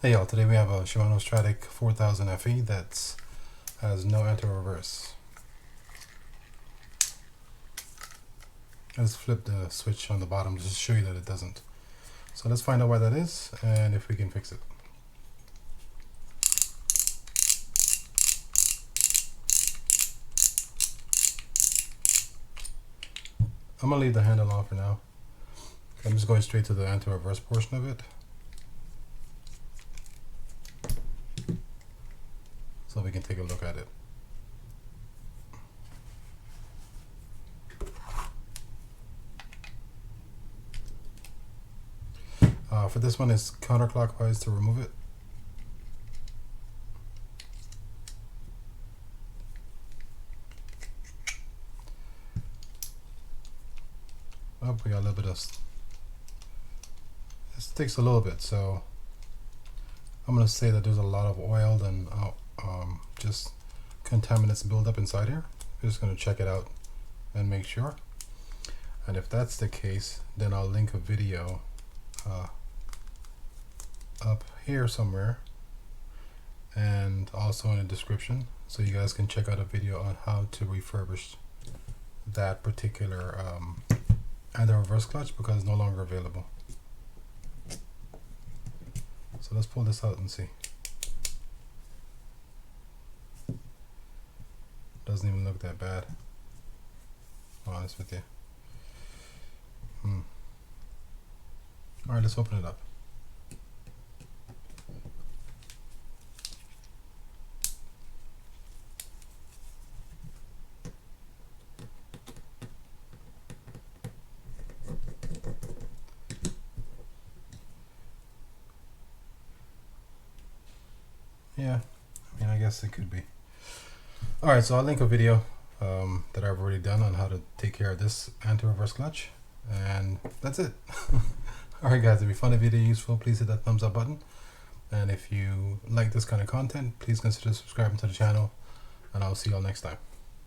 Hey y'all, today we have a Shimano Stradic 4000FE that has no anti-reverse. Let's flip the switch on the bottom just to show you that it doesn't. So let's find out why that is and if we can fix it. I'm gonna leave the handle on for now. I'm just going straight to the anti-reverse portion of it. So we can take a look at it. For this one, it's counterclockwise to remove it. Oh, we got a little bit of. This takes a little bit, so I'm gonna say that there's a lot of oil and just contaminants build up inside here. I'm just gonna check it out and make sure. And if that's the case, then I'll link a video up here somewhere and also in the description, so you guys can check out a video on how to refurbish that particular anti-reverse clutch because it's no longer available. So let's pull this out and see. Doesn't even look that bad, to be honest with you. Alright, let's open it up. Yeah, I mean, I guess it could be. Alright, so I'll link a video that I've already done on how to take care of this anti-reverse clutch, and that's it. Alright guys, if you found the video useful, please hit that thumbs up button, and if you like this kind of content, please consider subscribing to the channel, and I'll see y'all next time.